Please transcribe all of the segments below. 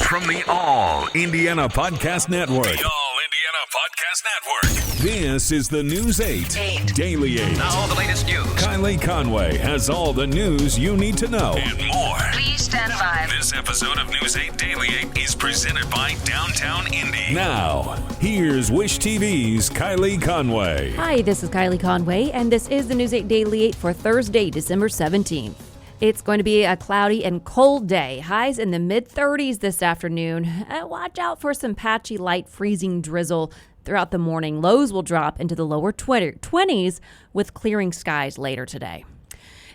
From the All Indiana Podcast Network. The All Indiana Podcast Network. This is the News 8 Daily 8. Now all the latest news. Kylie Conway has all the news you need to know. And more. Please stand by. This episode of News 8 Daily 8 is presented by Downtown Indy. Now, here's Wish TV's Kylie Conway. Hi, this is Kylie Conway, and this is the News 8 Daily 8 for Thursday, December 17th. It's going to be a cloudy and cold day. Highs in the mid-30s this afternoon. Watch out for some patchy light freezing drizzle throughout the morning. Lows will drop into the lower 20s with clearing skies later today.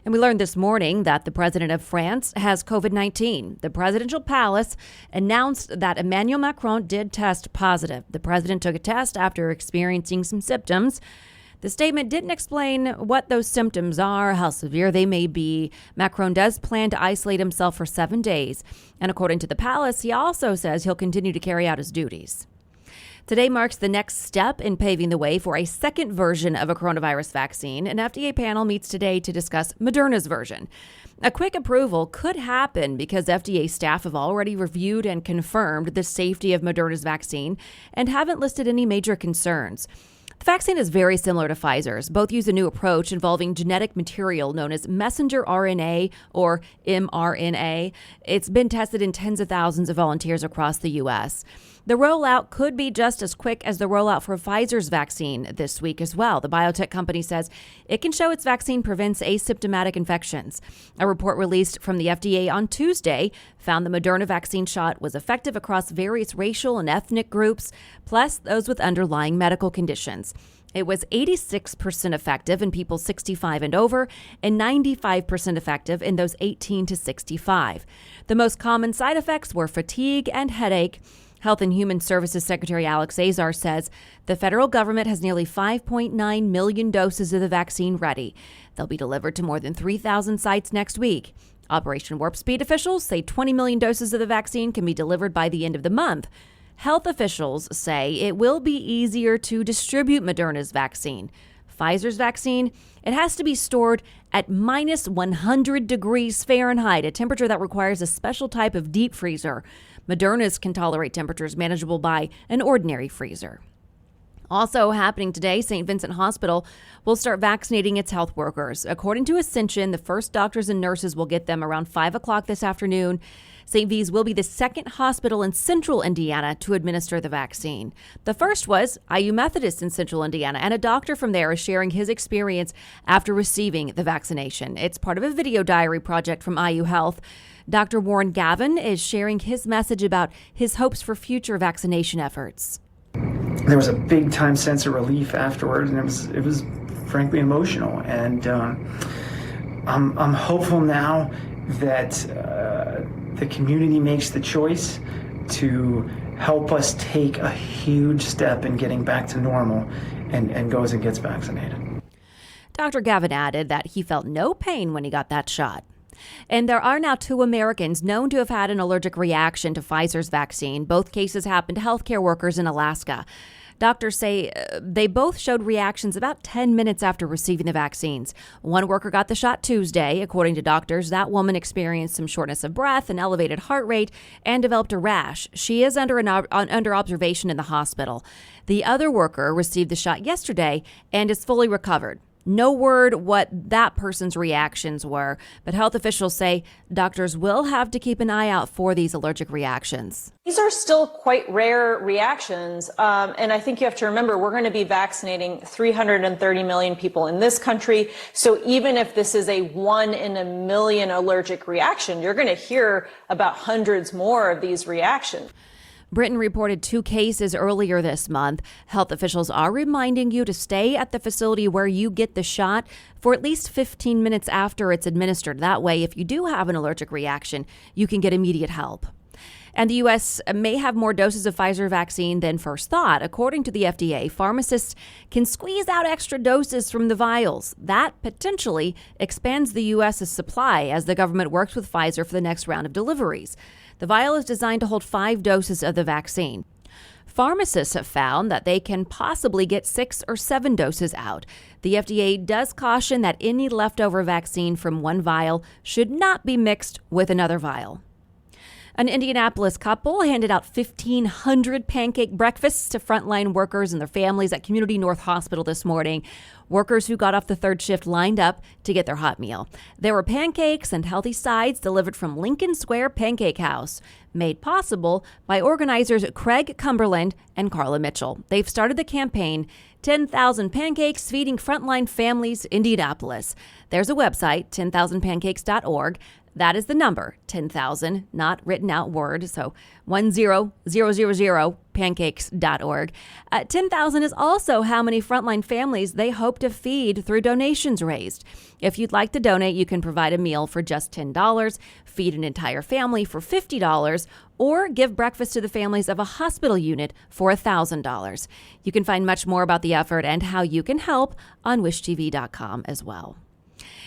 And we learned this morning that the president of France has COVID-19. The presidential palace announced that Emmanuel Macron did test positive. The president took a test after experiencing some symptoms. The statement didn't explain what those symptoms are, how severe they may be. Macron does plan to isolate himself for 7 days. And according to the palace, he also says he'll continue to carry out his duties. Today marks the next step in paving the way for a second version of a coronavirus vaccine. An FDA panel meets today to discuss Moderna's version. A quick approval could happen because FDA staff have already reviewed and confirmed the safety of Moderna's vaccine and haven't listed any major concerns. The vaccine is very similar to Pfizer's. Both use a new approach involving genetic material known as messenger RNA or mRNA. It's been tested in tens of thousands of volunteers across the U.S. The rollout could be just as quick as the rollout for Pfizer's vaccine this week as well. The biotech company says it can show its vaccine prevents asymptomatic infections. A report released from the FDA on Tuesday found the Moderna vaccine shot was effective across various racial and ethnic groups, plus those with underlying medical conditions. It was 86% effective in people 65 and over and 95% effective in those 18 to 65. The most common side effects were fatigue and headache. Health and Human Services Secretary Alex Azar says the federal government has nearly 5.9 million doses of the vaccine ready. They'll be delivered to more than 3,000 sites next week. Operation Warp Speed officials say 20 million doses of the vaccine can be delivered by the end of the month. Health officials say it will be easier to distribute Moderna's vaccine. Pfizer's vaccine, it has to be stored at minus 100 degrees Fahrenheit, a temperature that requires a special type of deep freezer. Moderna's can tolerate temperatures manageable by an ordinary freezer. Also happening today, St. Vincent Hospital will start vaccinating its health workers. According to Ascension, the first doctors and nurses will get them around 5 o'clock this afternoon. St. V's will be the second hospital in central Indiana to administer the vaccine. The first was IU Methodist in central Indiana, and a doctor from there is sharing his experience after receiving the vaccination. It's part of a video diary project from IU Health. Dr. Warren Gavin is sharing his message about his hopes for future vaccination efforts. There was a big time sense of relief afterwards, and it was frankly emotional. And I'm hopeful now that the community makes the choice to help us take a huge step in getting back to normal and goes and gets vaccinated. Dr. Gavin added that he felt no pain when he got that shot. And there are now 2 Americans known to have had an allergic reaction to Pfizer's vaccine. Both cases happened to healthcare workers in Alaska. Doctors say they both showed reactions about 10 minutes after receiving the vaccines. One worker got the shot Tuesday. According to doctors, that woman experienced some shortness of breath, an elevated heart rate, and developed a rash. She is under observation in the hospital. The other worker received the shot yesterday and is fully recovered. No word what that person's reactions were, but health officials say doctors will have to keep an eye out for these allergic reactions. These are still quite rare reactions, and I think you have to remember we're going to be vaccinating 330 million people in this country, so even if this is a 1 in a million allergic reaction, you're going to hear about hundreds more of these reactions. Britain reported 2 cases earlier this month. Health officials are reminding you to stay at the facility where you get the shot for at least 15 minutes after it's administered. That way, if you do have an allergic reaction, you can get immediate help. And the U.S. may have more doses of Pfizer vaccine than first thought. According to the FDA, pharmacists can squeeze out extra doses from the vials. That potentially expands the U.S.'s supply as the government works with Pfizer for the next round of deliveries. The vial is designed to hold 5 doses of the vaccine. Pharmacists have found that they can possibly get 6 or 7 doses out. The FDA does caution that any leftover vaccine from one vial should not be mixed with another vial. An Indianapolis couple handed out 1,500 pancake breakfasts to frontline workers and their families at Community North Hospital this morning. Workers who got off the third shift lined up to get their hot meal. There were pancakes and healthy sides delivered from Lincoln Square Pancake House, made possible by organizers Craig Cumberland and Carla Mitchell. They've started the campaign, 10,000 Pancakes Feeding Frontline Families, Indianapolis. There's a website, 10,000pancakes.org. That is the number, 10,000, not written out word, so 10000pancakes.org. 10,000 is also how many frontline families they hope to feed through donations raised. If you'd like to donate, you can provide a meal for just $10, feed an entire family for $50, or give breakfast to the families of a hospital unit for $1,000. You can find much more about the effort and how you can help on wishtv.com as well.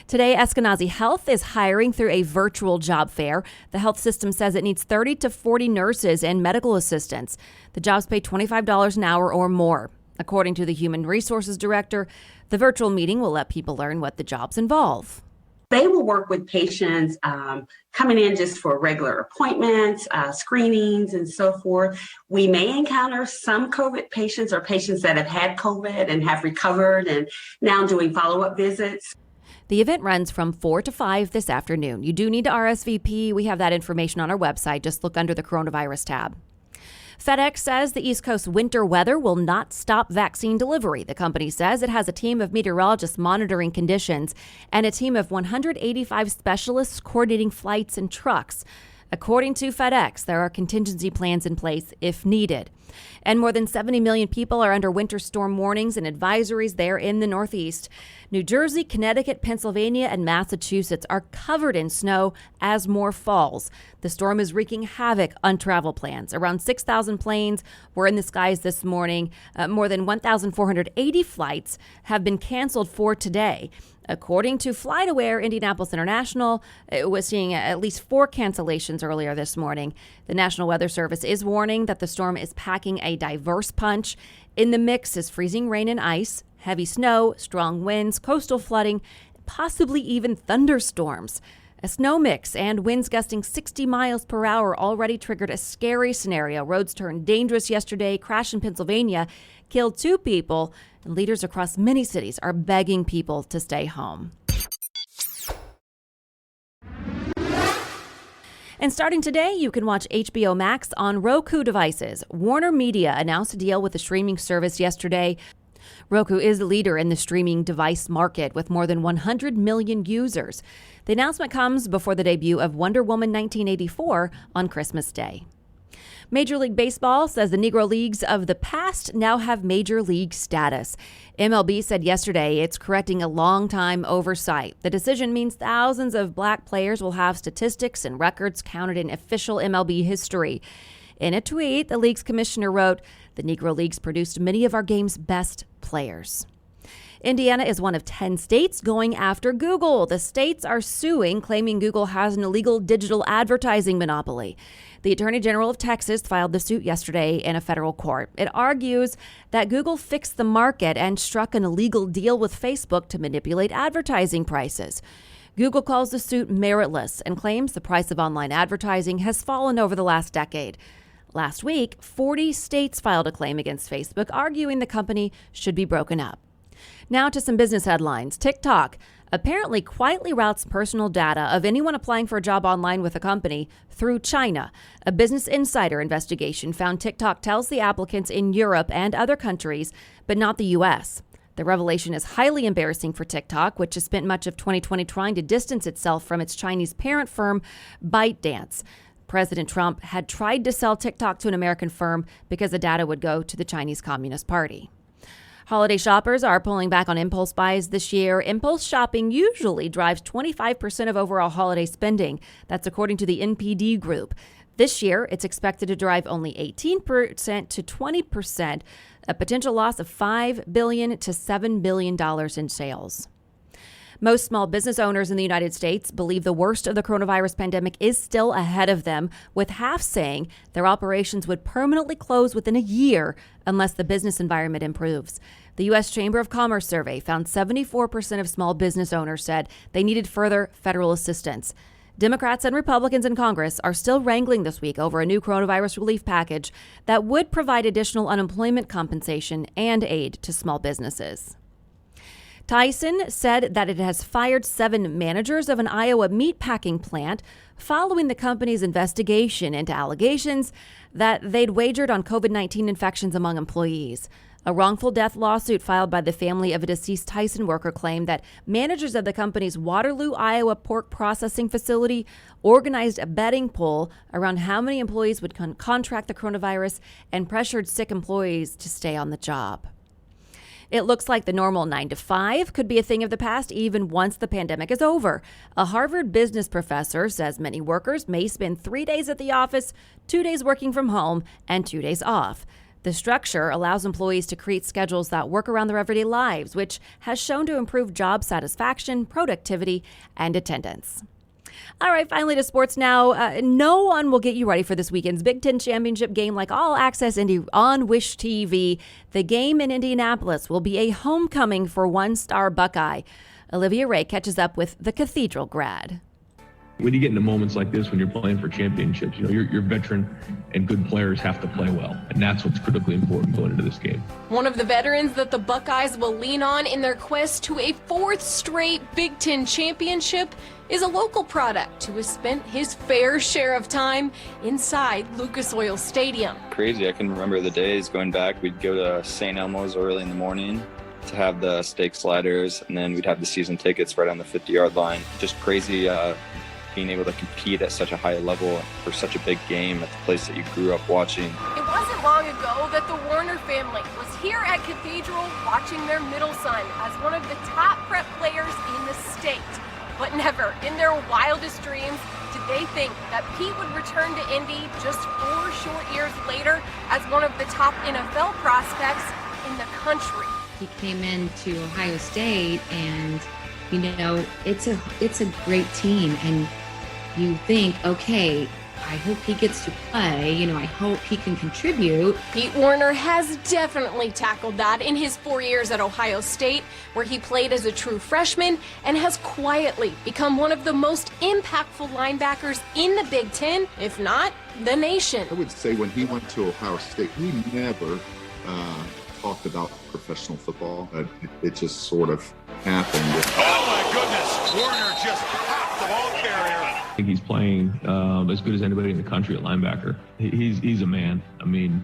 Today, Eskenazi Health is hiring through a virtual job fair. The health system says it needs 30 to 40 nurses and medical assistants. The jobs pay $25 an hour or more. According to the Human Resources Director, the virtual meeting will let people learn what the jobs involve. They will work with patients coming in just for regular appointments, screenings, and so forth. We may encounter some COVID patients or patients that have had COVID and have recovered and now doing follow-up visits. The event runs from 4 to 5 this afternoon. You do need to RSVP. We have that information on our website. Just look under the coronavirus tab. FedEx says the East Coast winter weather will not stop vaccine delivery. The company says it has a team of meteorologists monitoring conditions and a team of 185 specialists coordinating flights and trucks. According to FedEx, there are contingency plans in place if needed. And more than 70 million people are under winter storm warnings and advisories there in the Northeast. New Jersey, Connecticut, Pennsylvania, and Massachusetts are covered in snow as more falls. The storm is wreaking havoc on travel plans. Around 6,000 planes were in the skies this morning. More than 1,480 flights have been canceled for today. According to FlightAware, Indianapolis International was seeing at least 4 cancellations earlier this morning. The National Weather Service is warning that the storm is packing a diverse punch. In the mix is freezing rain and ice, heavy snow, strong winds, coastal flooding, possibly even thunderstorms. A snow mix and winds gusting 60 miles per hour already triggered a scary scenario. Roads turned dangerous yesterday. Crash in Pennsylvania killed 2 people. And leaders across many cities are begging people to stay home. And starting today, you can watch HBO Max on Roku devices. Warner Media announced a deal with the streaming service yesterday. Roku is the leader in the streaming device market with more than 100 million users. The announcement comes before the debut of Wonder Woman 1984 on Christmas Day. Major League Baseball says the Negro Leagues of the past now have Major League status. MLB said yesterday it's correcting a long-time oversight. The decision means thousands of black players will have statistics and records counted in official MLB history. In a tweet, the league's commissioner wrote, "The Negro Leagues produced many of our game's best players." Indiana is one of 10 states going after Google. The states are suing, claiming Google has an illegal digital advertising monopoly. The Attorney General of Texas filed the suit yesterday in a federal court. It argues that Google fixed the market and struck an illegal deal with Facebook to manipulate advertising prices. Google calls the suit meritless and claims the price of online advertising has fallen over the last decade. Last week, 40 states filed a claim against Facebook, arguing the company should be broken up. Now to some business headlines. TikTok apparently quietly routes personal data of anyone applying for a job online with a company through China. A Business Insider investigation found TikTok tells the applicants in Europe and other countries, but not the U.S. The revelation is highly embarrassing for TikTok, which has spent much of 2020 trying to distance itself from its Chinese parent firm, ByteDance. President Trump had tried to sell TikTok to an American firm because the data would go to the Chinese Communist Party. Holiday shoppers are pulling back on impulse buys this year. Impulse shopping usually drives 25% of overall holiday spending. That's according to the NPD Group. This year, it's expected to drive only 18% to 20%, a potential loss of $5 billion to $7 billion in sales. Most small business owners in the United States believe the worst of the coronavirus pandemic is still ahead of them, with half saying their operations would permanently close within a year unless the business environment improves. The U.S. Chamber of Commerce survey found 74% of small business owners said they needed further federal assistance. Democrats and Republicans in Congress are still wrangling this week over a new coronavirus relief package that would provide additional unemployment compensation and aid to small businesses. Tyson said that it has fired 7 managers of an Iowa meatpacking plant following the company's investigation into allegations that they'd wagered on COVID-19 infections among employees. A wrongful death lawsuit filed by the family of a deceased Tyson worker claimed that managers of the company's Waterloo, Iowa pork processing facility organized a betting pool around how many employees would contract the coronavirus and pressured sick employees to stay on the job. It looks like the normal 9 to 5 could be a thing of the past even once the pandemic is over. A Harvard business professor says many workers may spend 3 days at the office, 2 days working from home, and 2 days off. The structure allows employees to create schedules that work around their everyday lives, which has shown to improve job satisfaction, productivity, and attendance. All right, finally to sports now. No one will get you ready for this weekend's Big Ten championship game like All Access Indy on Wish TV. The game in Indianapolis will be a homecoming for one-star Buckeye. Olivia Ray catches up with the Cathedral grad. When you get into moments like this, when you're playing for championships, your veteran and good players have to play well, and that's what's critically important going into this game. One of the veterans that the Buckeyes will lean on in their quest to a 4th straight Big Ten championship is a local product who has spent his fair share of time inside Lucas Oil Stadium. Crazy. I can remember the days going back. We'd go to St. Elmo's early in the morning to have the steak sliders, and then we'd have the season tickets right on the 50-yard line. Just crazy being able to compete at such a high level for such a big game at the place that you grew up watching. It wasn't long ago that the Warner family was here at Cathedral watching their middle son as one of the top prep players in the state. But never in their wildest dreams did they think that Pete would return to Indy just 4 short years later as one of the top NFL prospects in the country. He came into Ohio State and, it's a great team, and you think, okay, I hope he gets to play, I hope he can contribute. Pete Warner has definitely tackled that in his 4 years at Ohio State, where he played as a true freshman and has quietly become one of the most impactful linebackers in the Big Ten, if not the nation. I would say when he went to Ohio State, he never talked about professional football. It just sort of happened. Oh my goodness, Warner just popped the ball carrier. I think he's playing as good as anybody in the country at linebacker. He's a man. I mean,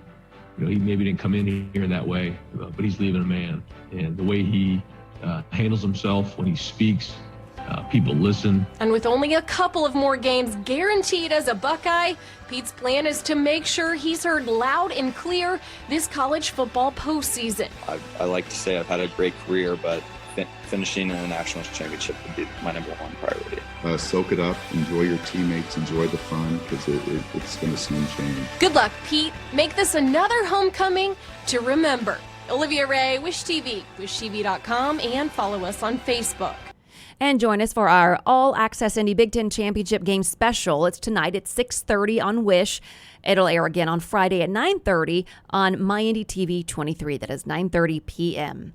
he maybe didn't come in here that way, but he's leaving a man. And the way he handles himself when he speaks, people listen. And with only a couple of more games guaranteed as a Buckeye, Pete's plan is to make sure he's heard loud and clear this college football postseason. I like to say I've had a great career, but finishing in a national championship would be my number one priority. Soak it up, enjoy your teammates, enjoy the fun, because it's going to soon change. Good luck, Pete. Make this another homecoming to remember. Olivia Ray, Wish TV, wishtv.com, and follow us on Facebook. And join us for our All Access Indy Big Ten Championship Game special. It's tonight at 6:30 on Wish. It'll air again on Friday at 9:30 on MyIndy TV 23. That is 9:30 p.m.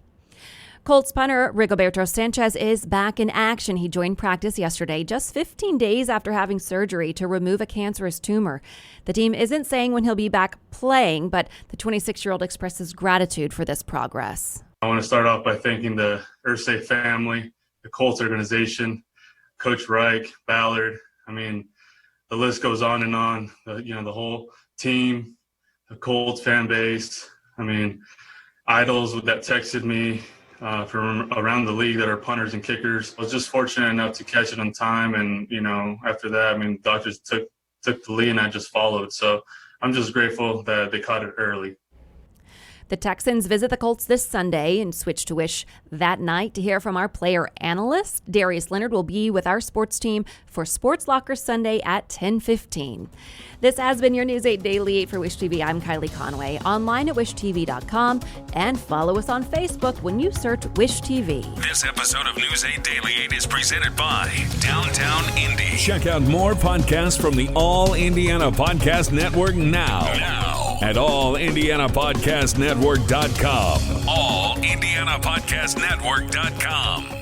Colts punter Rigoberto Sanchez is back in action. He joined practice yesterday, just 15 days after having surgery to remove a cancerous tumor. The team isn't saying when he'll be back playing, but the 26-year-old expresses gratitude for this progress. I want to start off by thanking the Irsay family, the Colts organization, Coach Reich, Ballard. I mean, the list goes on and on. The whole team, the Colts fan base. I mean, idols that texted me from around the league that are punters and kickers. I was just fortunate enough to catch it on time, and after that, I mean, doctors took the lead and I just followed. So I'm just grateful that they caught it early. The Texans visit the Colts this Sunday and switch to Wish that night to hear from our player analyst. Darius Leonard will be with our sports team for Sports Locker Sunday at 10:15. This has been your News 8 Daily 8 for Wish TV. I'm Kylie Conway, online at wishtv.com, and follow us on Facebook when you search Wish TV. This episode of News 8 Daily 8 is presented by Downtown Indy. Check out more podcasts from the All Indiana Podcast Network now at allindianapodcastnetwork.com. allindianapodcastnetwork.com.